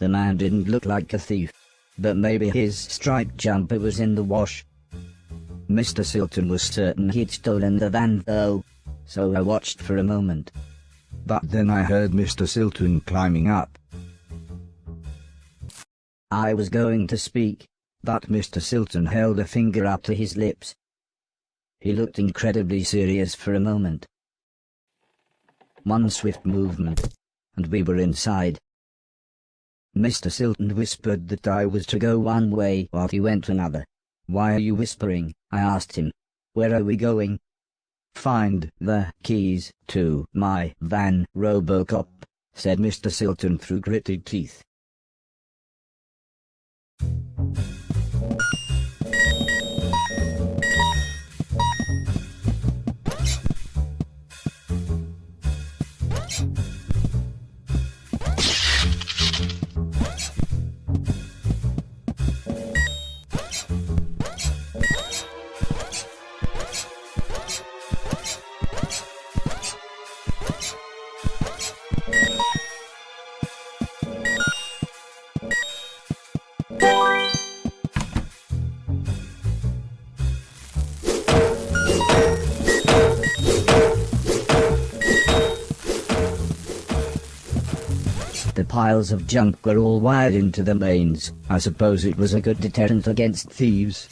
The man didn't look like a thief, but maybe his striped jumper was in the wash. Mr. Silton was certain he'd stolen the van though, so I watched for a moment. But then I heard Mr. Silton climbing up. I was going to speak, but Mr. Silton held a finger up to his lips. He looked incredibly serious for a moment. One swift movement, and we were inside. Mr. Silton whispered that I was to go one way while he went another. "Why are you whispering?" I asked him. "Where are we going?" "Find the keys to my van, Robocop," said Mr. Silton through gritted teeth. The piles of junk were all wired into the mains. I suppose it was a good deterrent against thieves.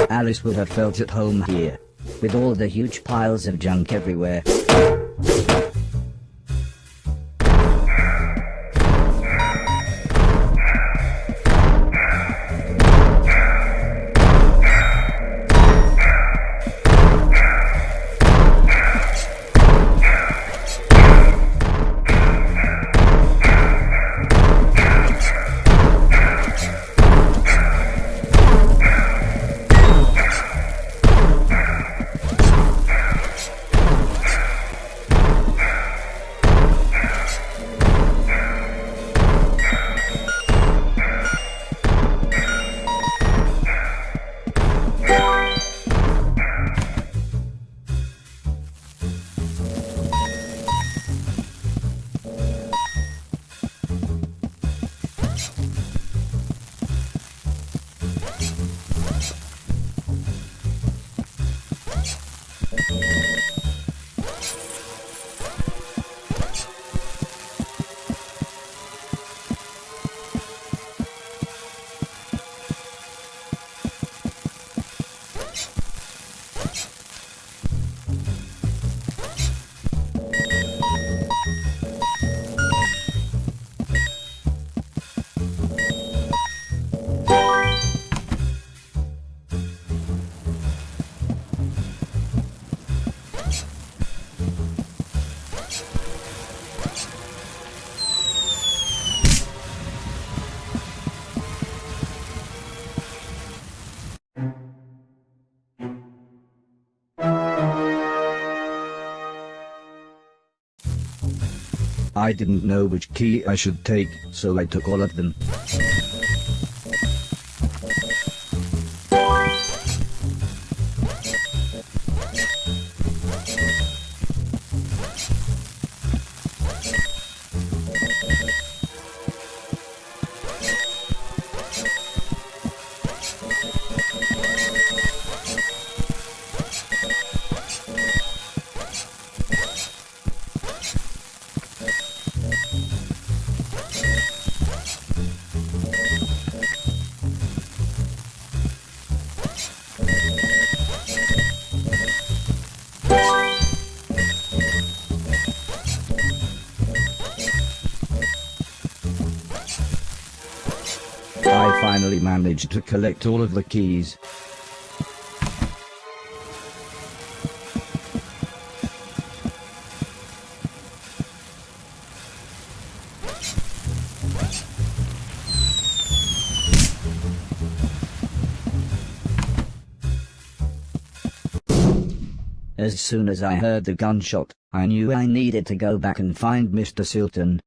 Alice would have felt at home here, with all the huge piles of junk everywhere. I didn't know which key I should take, so I took all of them. I finally managed to collect all of the keys. As soon as I heard the gunshot, I knew I needed to go back and find Mr. Silton.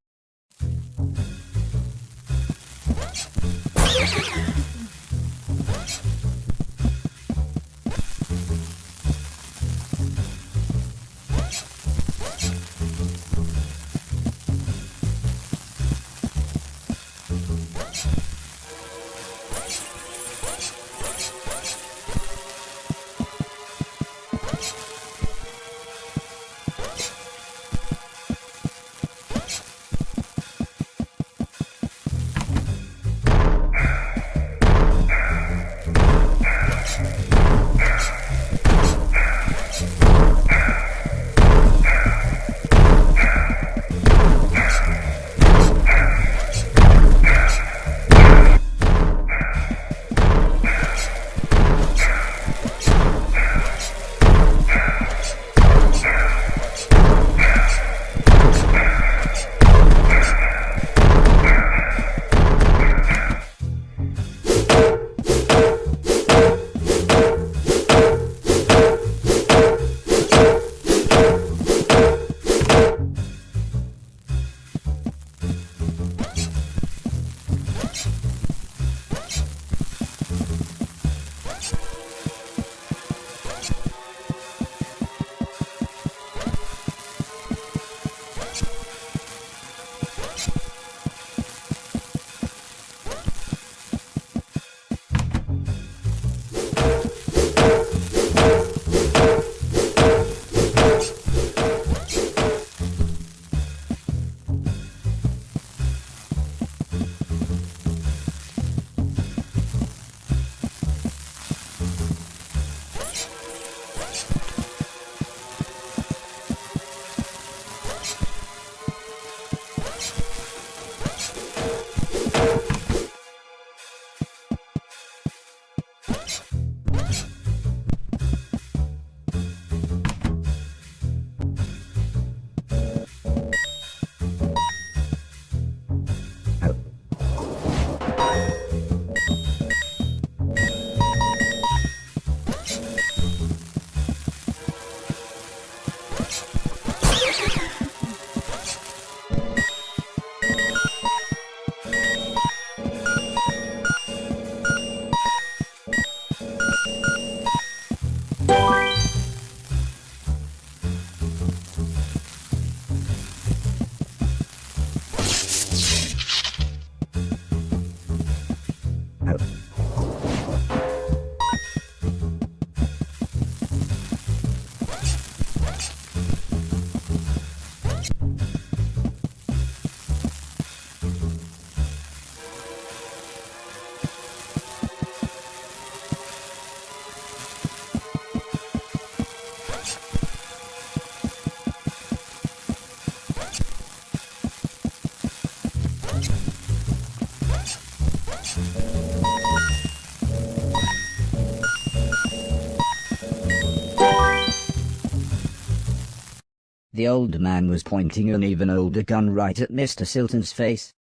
The old man was pointing an even older gun right at Mr. Silton's face.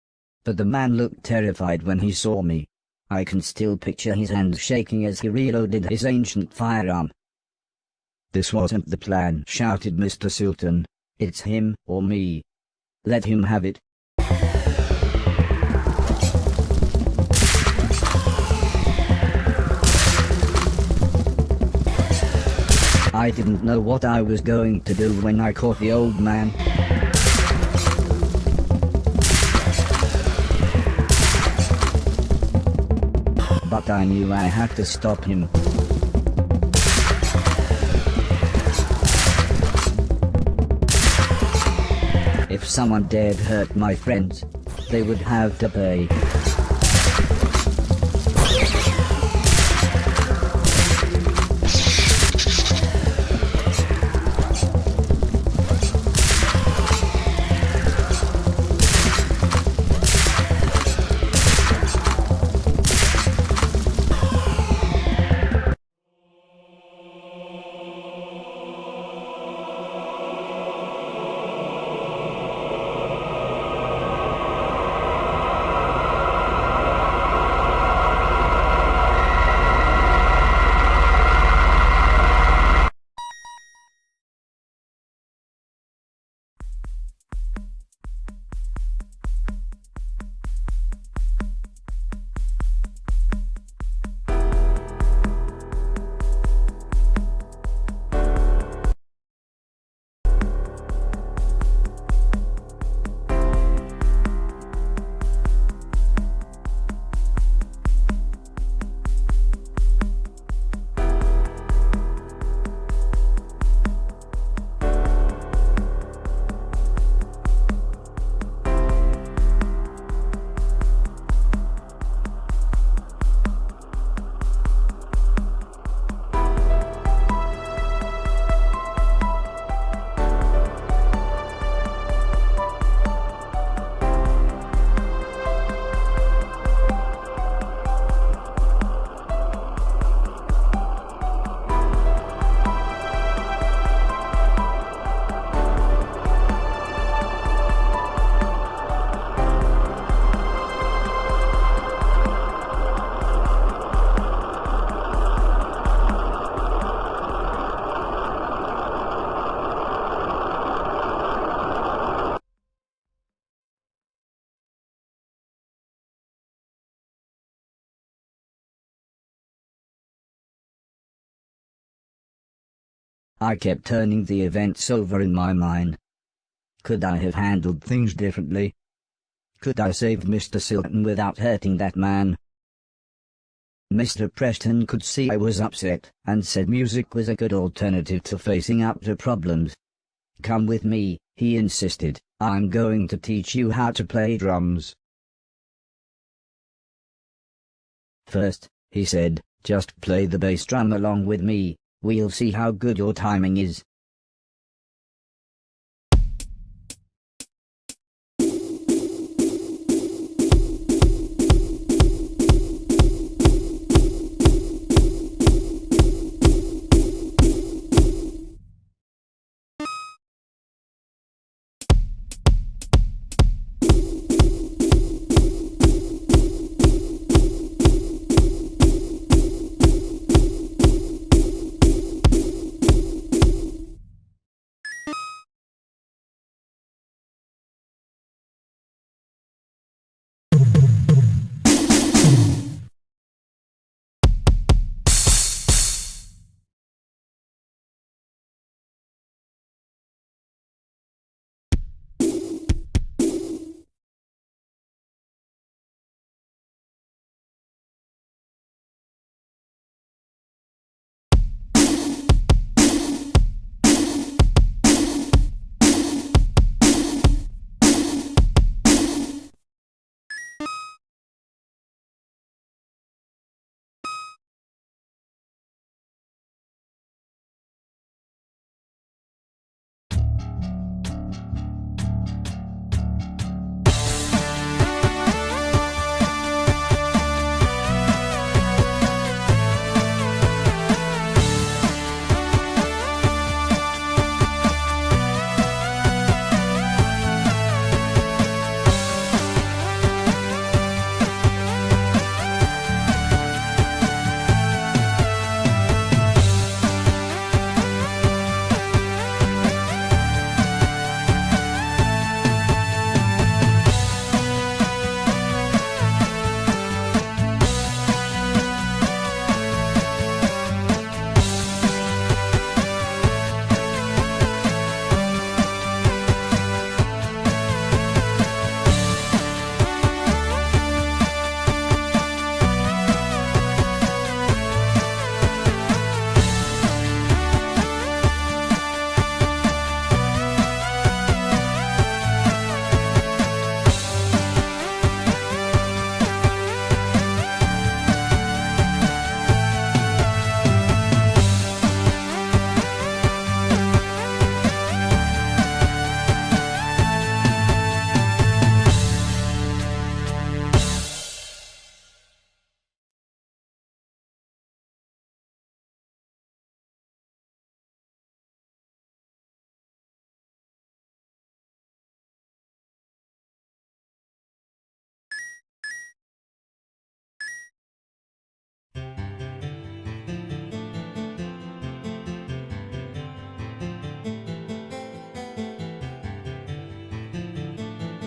But the man looked terrified when he saw me. I can still picture his hand shaking as he reloaded his ancient firearm. "This wasn't the plan," shouted Mr. Silton. "It's him or me." Let him have it. I didn't know what I was going to do when I caught the old man. But I knew I had to stop him. If someone dared hurt my friends, they would have to pay. I kept turning the events over in my mind. Could I have handled things differently? Could I save Mr. Silton without hurting that man? Mr. Preston could see I was upset, and said music was a good alternative to facing up to problems. Come with me, he insisted. I'm going to teach you how to play drums. First, he said, just play the bass drum along with me. We'll see how good your timing is.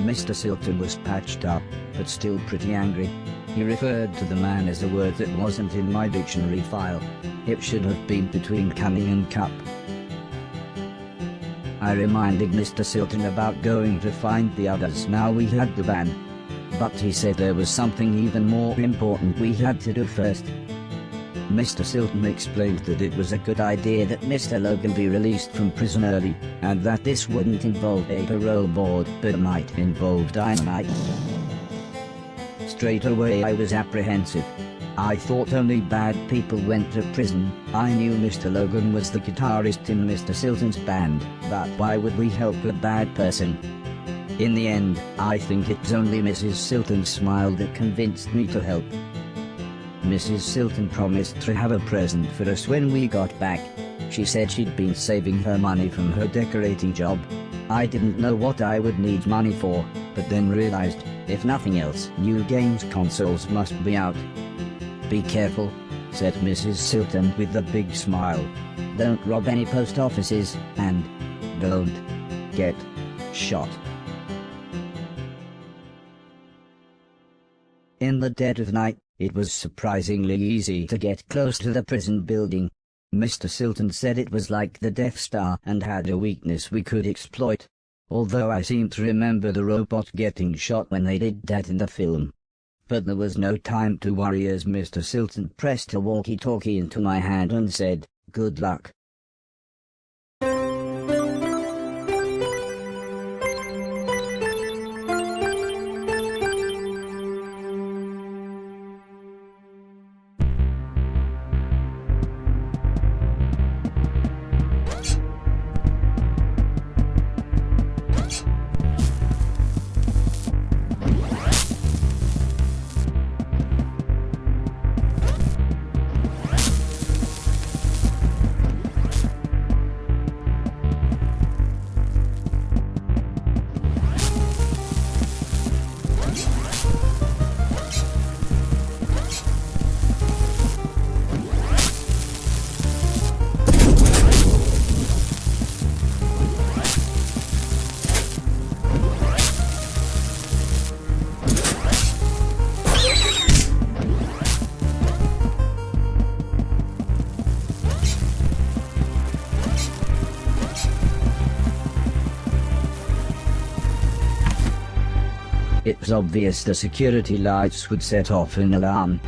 Mr. Silton was patched up, but still pretty angry. He referred to the man as a word that wasn't in my dictionary file. It should have been between cunning and cup. I reminded Mr. Silton about going to find the others now we had the van. But he said there was something even more important we had to do first. Mr. Silton explained that it was a good idea that Mr. Logan be released from prison early, and that this wouldn't involve a parole board but might involve dynamite. Straight away I was apprehensive. I thought only bad people went to prison. I knew Mr. Logan was the guitarist in Mr. Silton's band, but why would we help a bad person? In the end, I think it was only Mrs. Silton's smile that convinced me to help. Mrs. Silton promised to have a present for us when we got back. She said she'd been saving her money from her decorating job. I didn't know what I would need money for, but then realized, if nothing else, new games consoles must be out. "Be careful," said Mrs. Silton with a big smile. "Don't rob any post offices, and don't get shot." In the dead of night, it was surprisingly easy to get close to the prison building. Mr. Silton said it was like the Death Star and had a weakness we could exploit. Although I seem to remember the robot getting shot when they did that in the film. But there was no time to worry as Mr. Silton pressed a walkie-talkie into my hand and said, "Good luck." It was obvious the security lights would set off an alarm.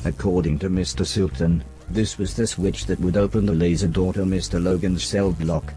According to Mr. Silton, this was the switch that would open the laser door to Mr. Logan's cell block.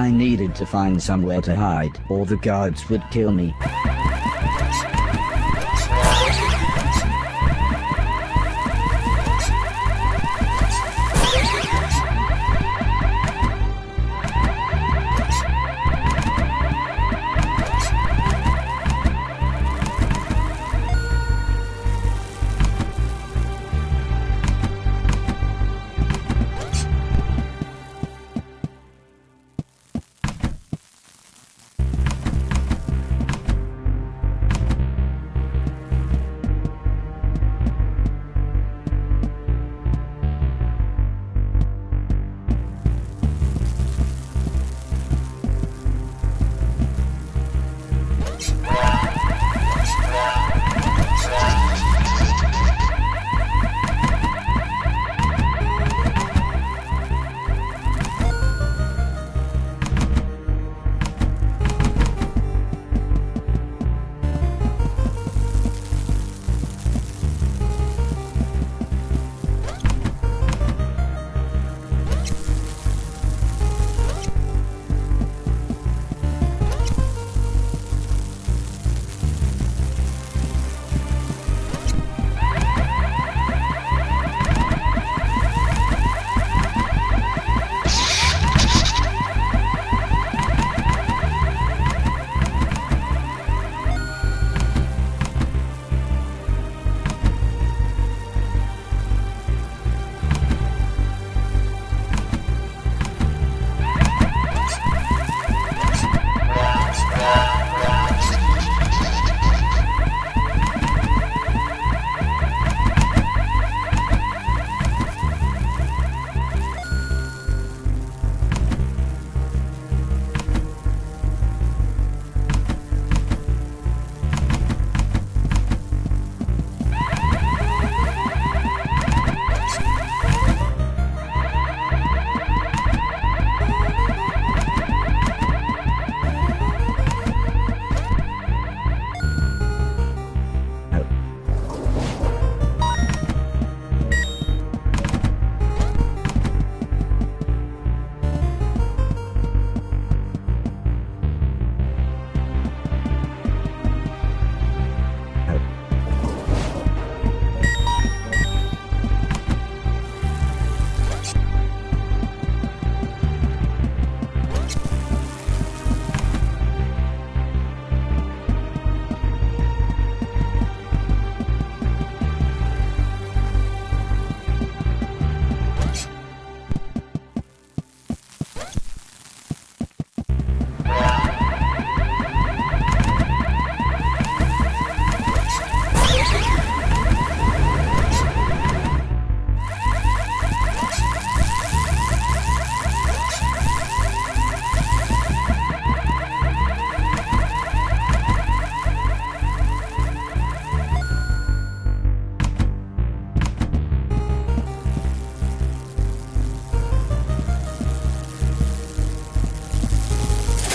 I needed to find somewhere to hide, or the guards would kill me.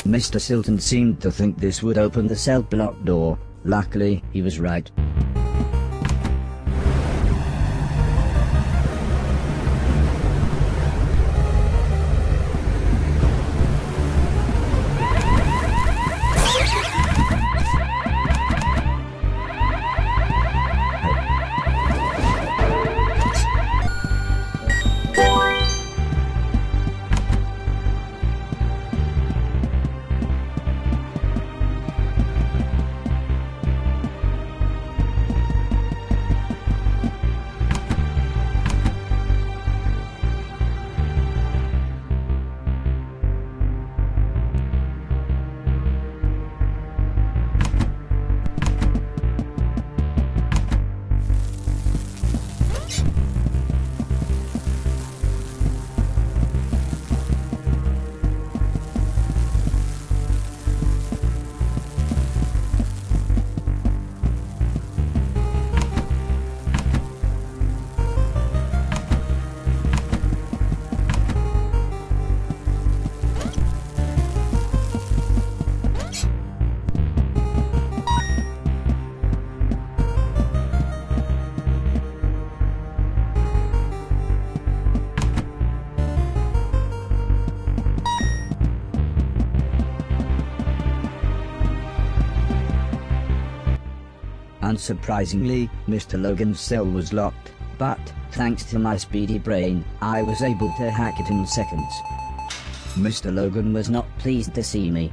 Mr. Silton seemed to think this would open the cell block door. Luckily, he was right. Unsurprisingly, Mr. Logan's cell was locked, but, thanks to my speedy brain, I was able to hack it in seconds. Mr. Logan was not pleased to see me.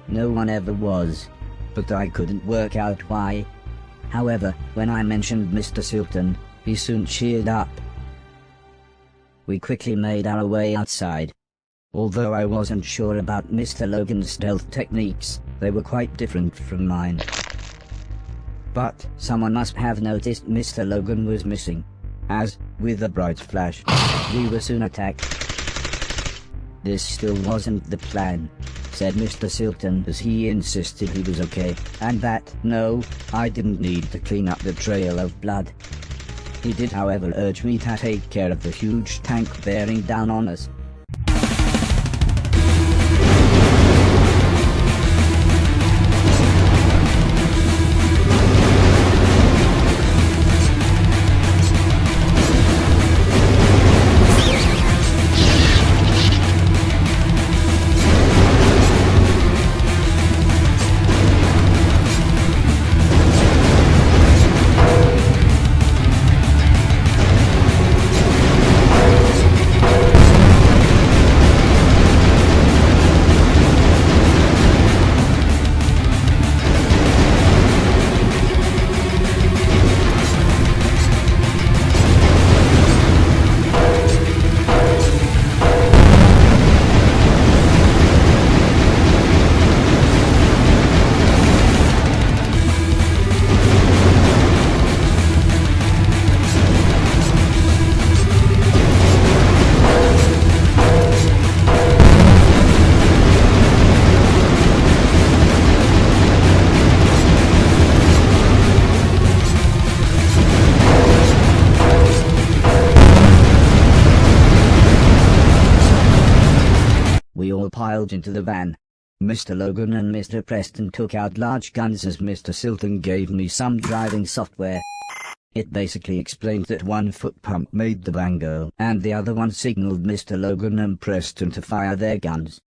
No one ever was. But I couldn't work out why. However, when I mentioned Mr. Silton, he soon cheered up. We quickly made our way outside. Although I wasn't sure about Mr. Logan's stealth techniques, they were quite different from mine. But someone must have noticed Mr. Logan was missing, as, with a bright flash, we were soon attacked. This still wasn't the plan, said Mr. Silton as he insisted he was okay, and that, no, I didn't need to clean up the trail of blood. He did however urge me to take care of the huge tank bearing down on us. We all piled into the van. Mr. Logan and Mr. Preston took out large guns as Mr. Silton gave me some driving software. It basically explained that one foot pump made the van go, and the other one signaled Mr. Logan and Preston to fire their guns.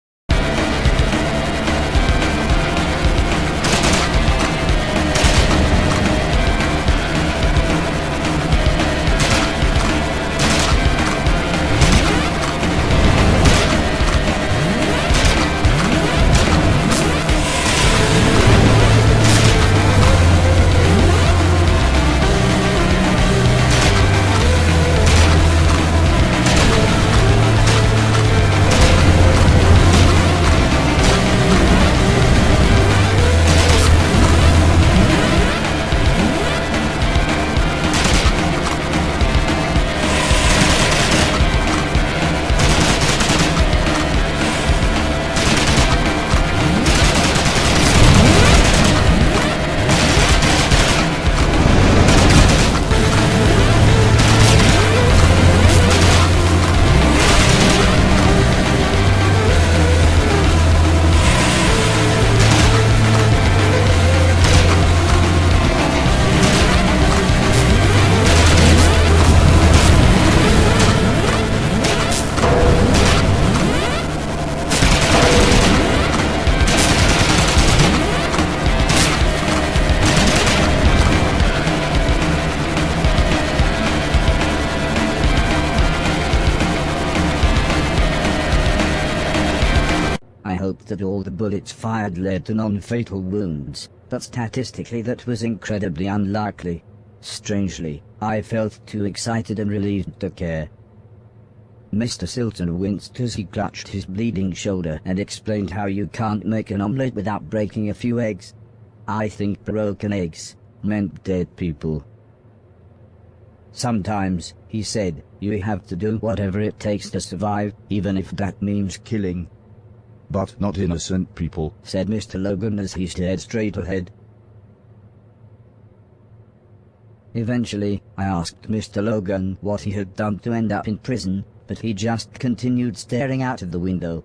I hoped that all the bullets fired led to non-fatal wounds, but statistically that was incredibly unlikely. Strangely, I felt too excited and relieved to care. Mr. Silton winced as he clutched his bleeding shoulder and explained how you can't make an omelette without breaking a few eggs. I think broken eggs meant dead people. Sometimes, he said, you have to do whatever it takes to survive, even if that means killing. But not innocent people, said Mr. Logan as he stared straight ahead. Eventually, I asked Mr. Logan what he had done to end up in prison, but he just continued staring out of the window.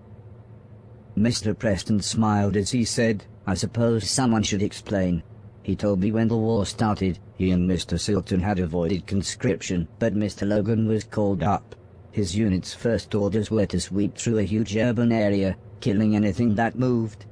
Mr. Preston smiled as he said, I suppose someone should explain. He told me when the war started, he and Mr. Silton had avoided conscription, but Mr. Logan was called up. His unit's first orders were to sweep through a huge urban area, killing anything that moved.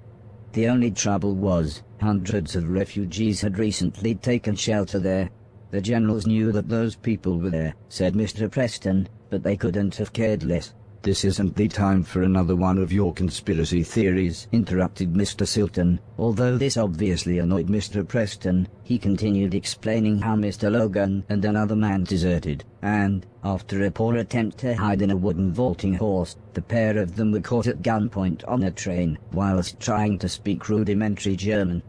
The only trouble was, hundreds of refugees had recently taken shelter there. The generals knew that those people were there, said Mr. Preston, but they couldn't have cared less. This isn't the time for another one of your conspiracy theories, interrupted Mr. Silton. Although this obviously annoyed Mr. Preston, he continued explaining how Mr. Logan and another man deserted, and, after a poor attempt to hide in a wooden vaulting horse, the pair of them were caught at gunpoint on a train, whilst trying to speak rudimentary German.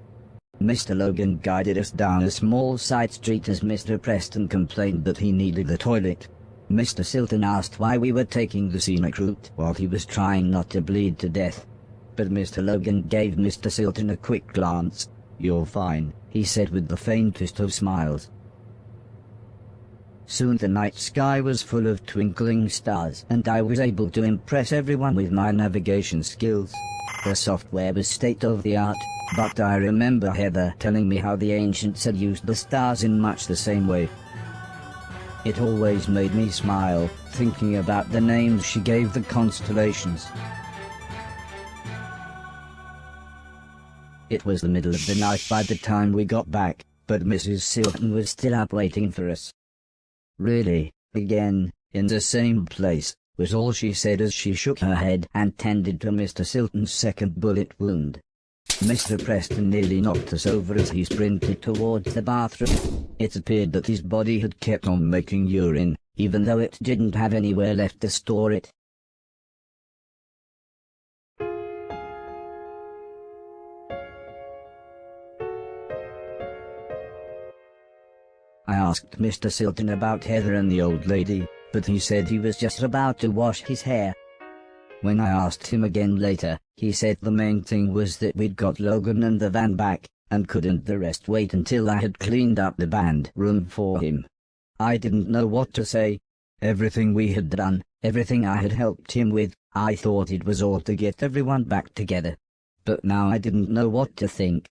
Mr. Logan guided us down a small side street as Mr. Preston complained that he needed the toilet. Mr. Silton asked why we were taking the scenic route while he was trying not to bleed to death. But Mr. Logan gave Mr. Silton a quick glance. "You're fine," he said with the faintest of smiles. Soon the night sky was full of twinkling stars, and I was able to impress everyone with my navigation skills. The software was state-of-the-art, but I remember Heather telling me how the ancients had used the stars in much the same way. It always made me smile, thinking about the names she gave the constellations. It was the middle of the night by the time we got back, but Mrs. Silton was still up waiting for us. "Really, again, in the same place," was all she said as she shook her head and tended to Mr. Silton's second bullet wound. Mr. Preston nearly knocked us over as he sprinted towards the bathroom. It appeared that his body had kept on making urine, even though it didn't have anywhere left to store it. I asked Mr. Silton about Heather and the old lady, but he said he was just about to wash his hair. When I asked him again later, he said the main thing was that we'd got Logan and the van back, and couldn't the rest wait until I had cleaned up the band room for him. I didn't know what to say. Everything we had done, everything I had helped him with, I thought it was all to get everyone back together. But now I didn't know what to think.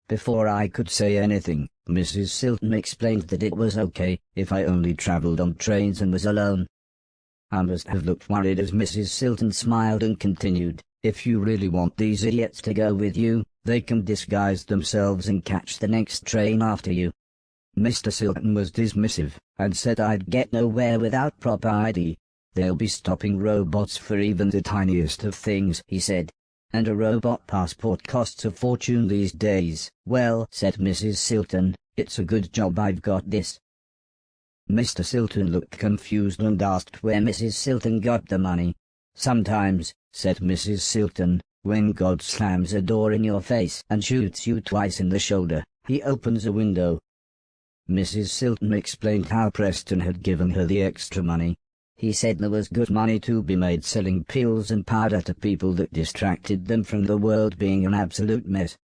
Before I could say anything, Mrs. Silton explained that it was okay if I only travelled on trains and was alone. I must have looked worried as Mrs. Silton smiled and continued, "If you really want these idiots to go with you, they can disguise themselves and catch the next train after you." Mr. Silton was dismissive, and said I'd get nowhere without proper ID. "They'll be stopping robots for even the tiniest of things," he said. "And a robot passport costs a fortune these days." "Well," said Mrs. Silton, "it's a good job I've got this." Mr. Silton looked confused and asked where Mrs. Silton got the money. "Sometimes," said Mrs. Silton, "when God slams a door in your face and shoots you twice in the shoulder, he opens a window." Mrs. Silton explained how Preston had given her the extra money. He said there was good money to be made selling pills and powder to people that distracted them from the world being an absolute mess.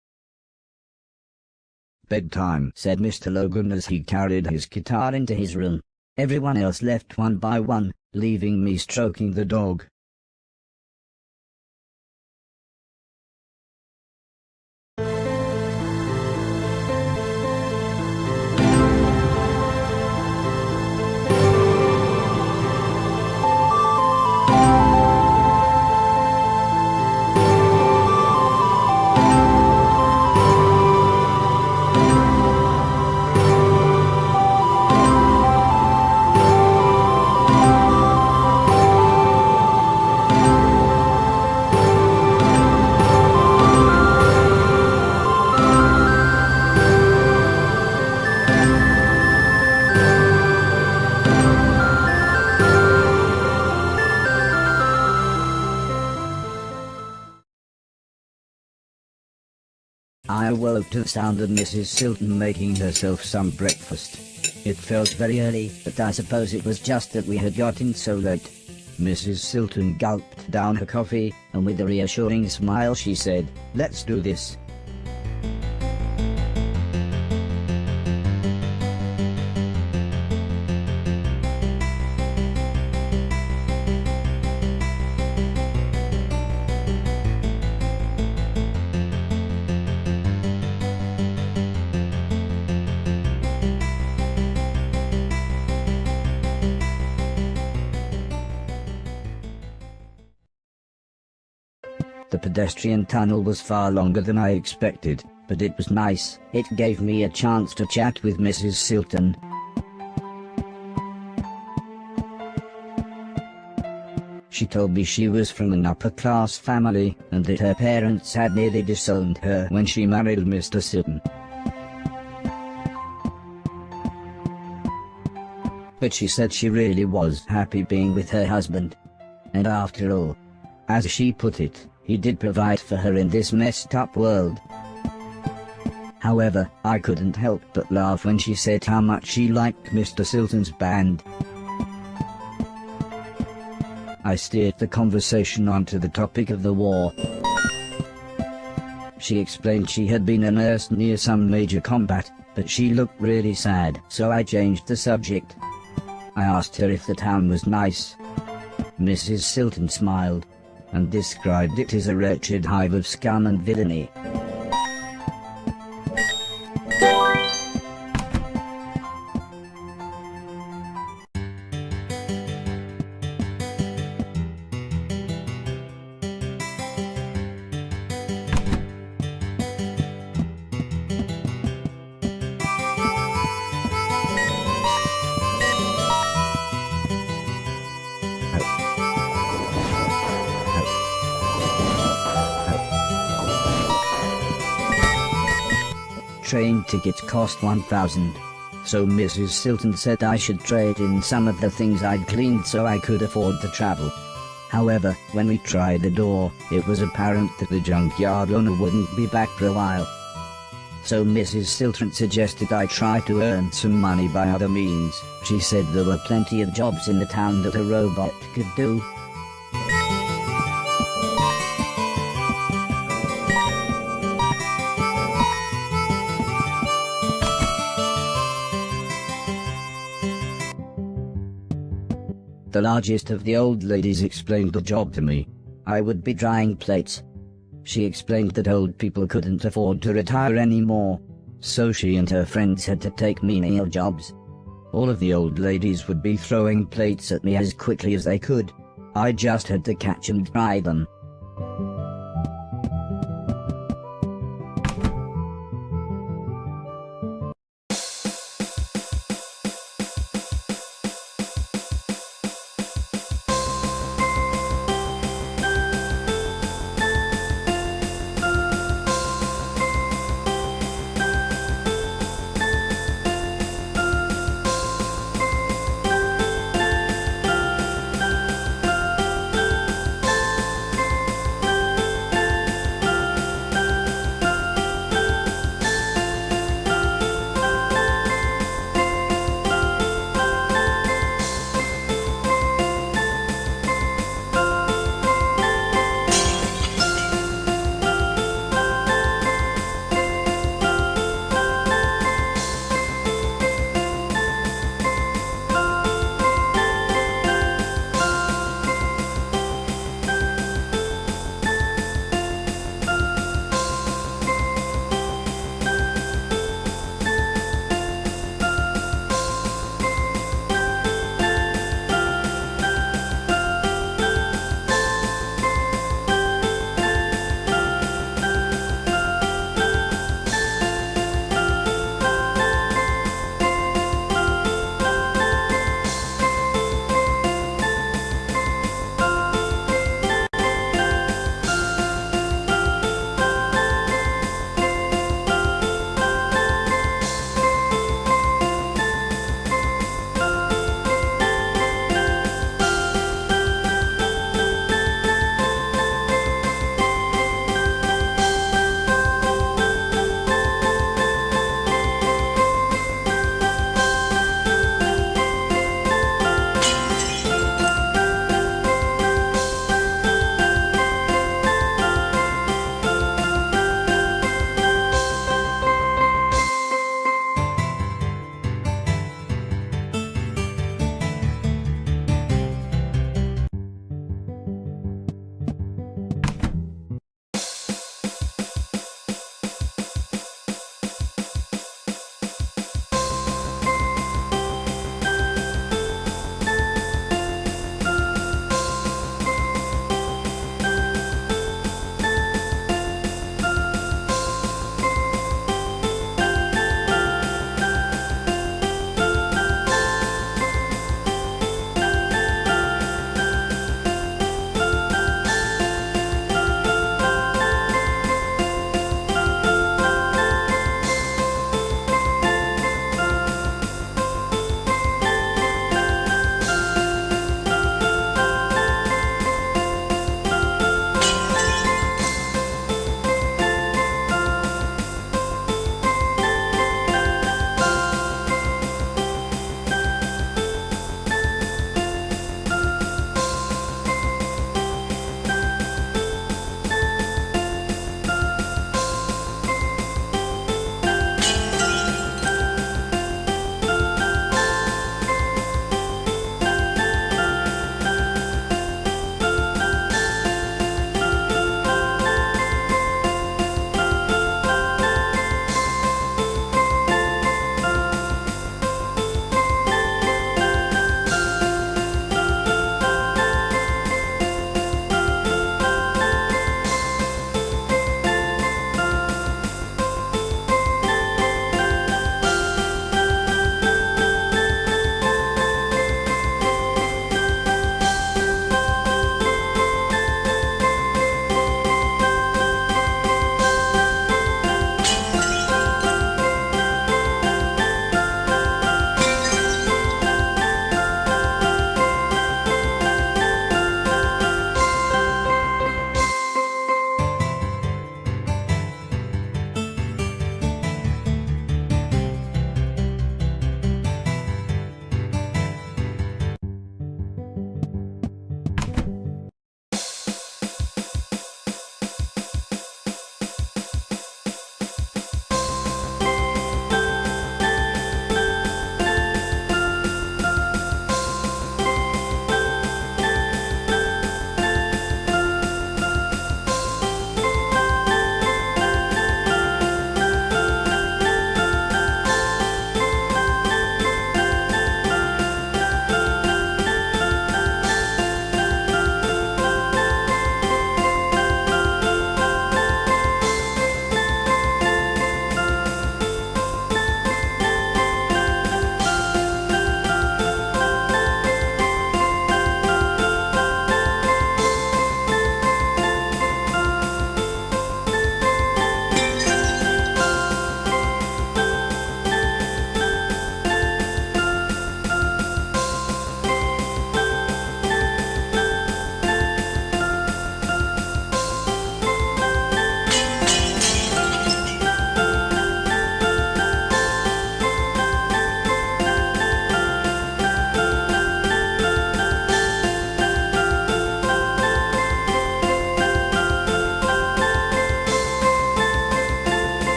"Bedtime," said Mr. Logan as he carried his guitar into his room. Everyone else left one by one, leaving me stroking the dog. I awoke to the sound of Mrs. Silton making herself some breakfast. It felt very early, but I suppose it was just that we had got in so late. Mrs. Silton gulped down her coffee, and with a reassuring smile she said, "Let's do this." The pedestrian tunnel was far longer than I expected, but it was nice. It gave me a chance to chat with Mrs. Silton. She told me she was from an upper-class family, and that her parents had nearly disowned her when she married Mr. Silton. But she said she really was happy being with her husband. And after all, as she put it, he did provide for her in this messed-up world. However, I couldn't help but laugh when she said how much she liked Mr. Silton's band. I steered the conversation onto the topic of the war. She explained she had been a nurse near some major combat, but she looked really sad, so I changed the subject. I asked her if the town was nice. Mrs. Silton smiled, and described it as a wretched hive of scum and villainy. Train tickets cost $1,000, so Mrs. Silton said I should trade in some of the things I'd cleaned so I could afford to travel. However, when we tried the door, it was apparent that the junkyard owner wouldn't be back for a while. So Mrs. Silton suggested I try to earn some money by other means. She said there were plenty of jobs in the town that a robot could do. The largest of the old ladies explained the job to me. I would be drying plates. She explained that old people couldn't afford to retire anymore, so she and her friends had to take menial jobs. All of the old ladies would be throwing plates at me as quickly as they could. I just had to catch and dry them.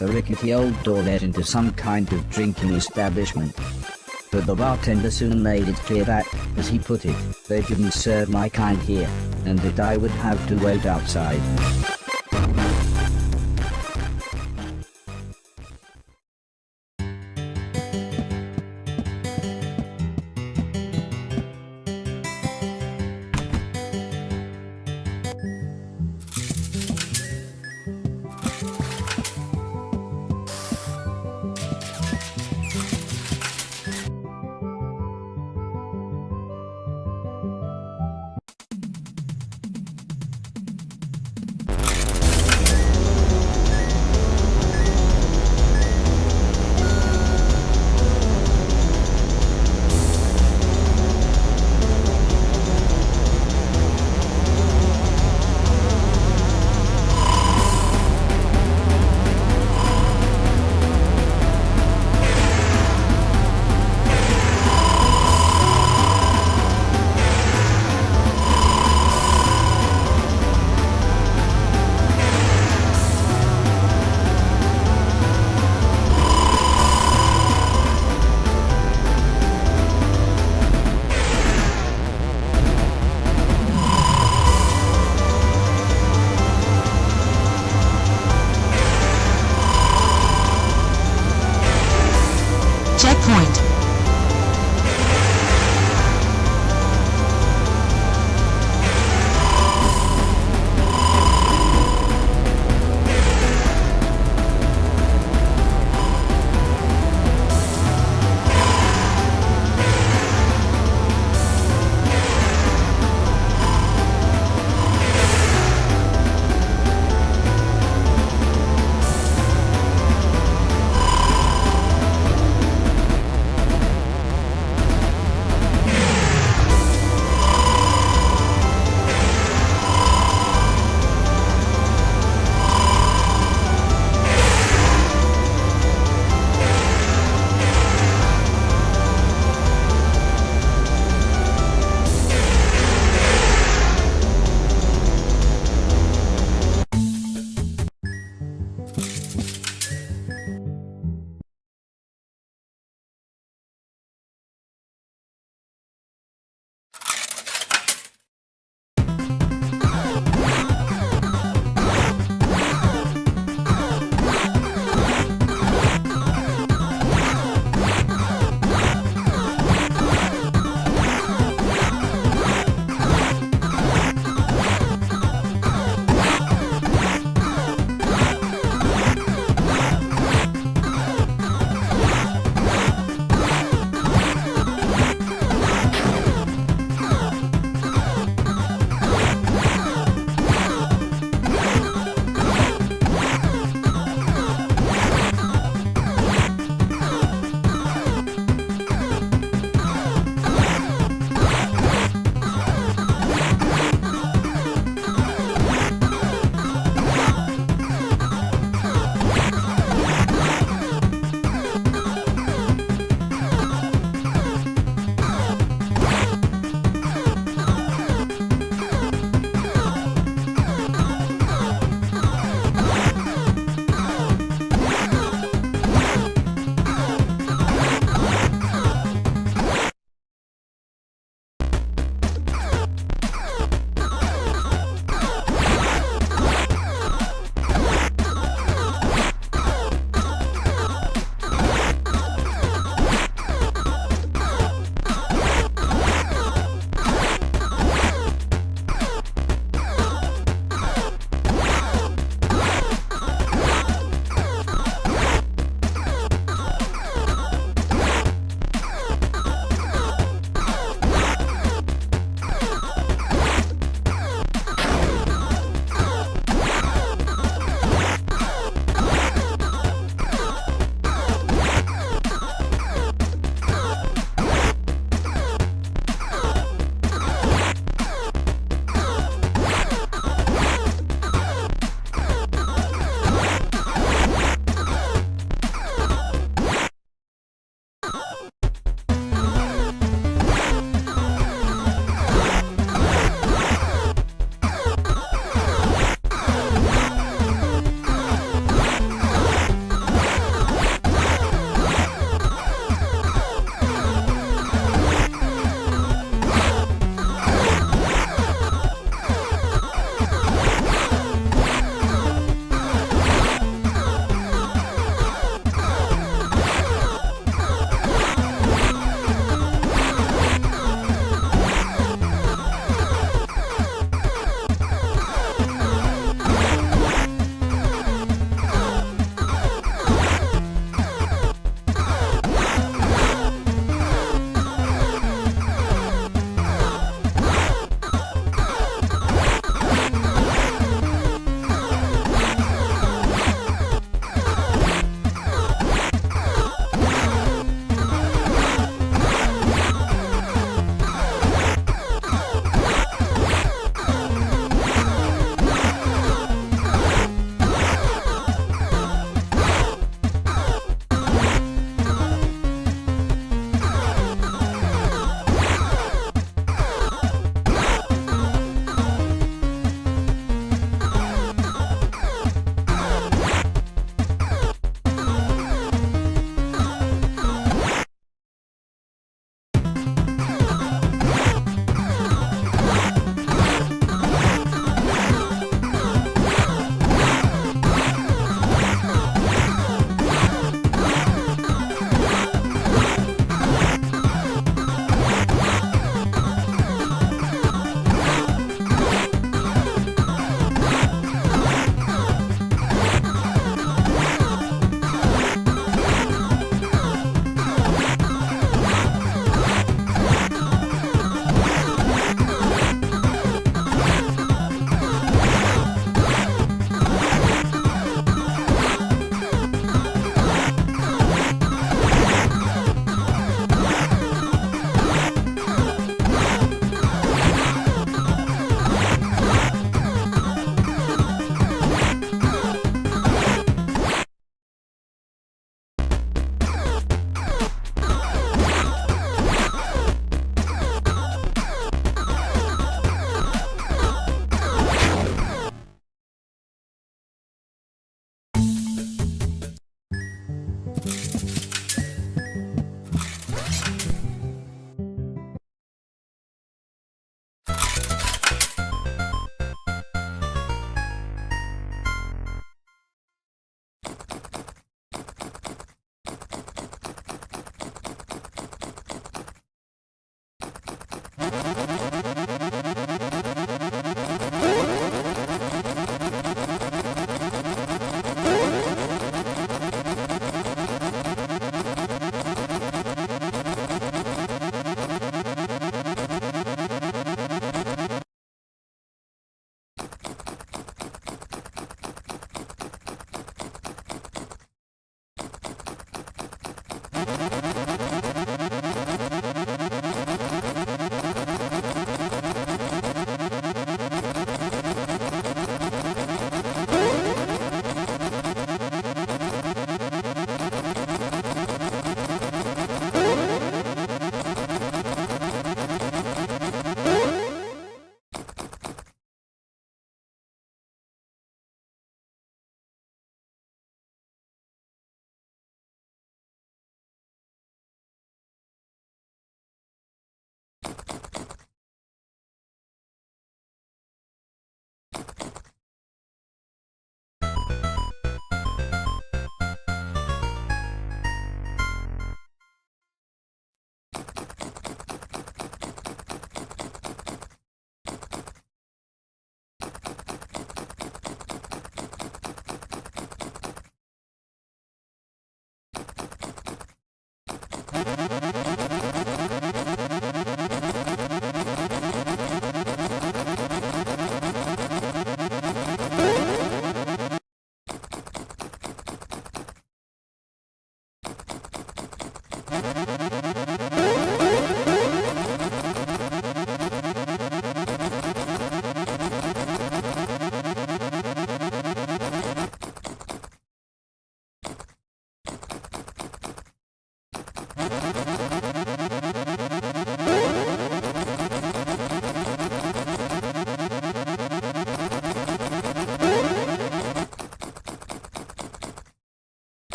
The rickety old door led into some kind of drinking establishment. But the bartender soon made it clear that, as he put it, they didn't serve my kind here, and that I would have to wait outside.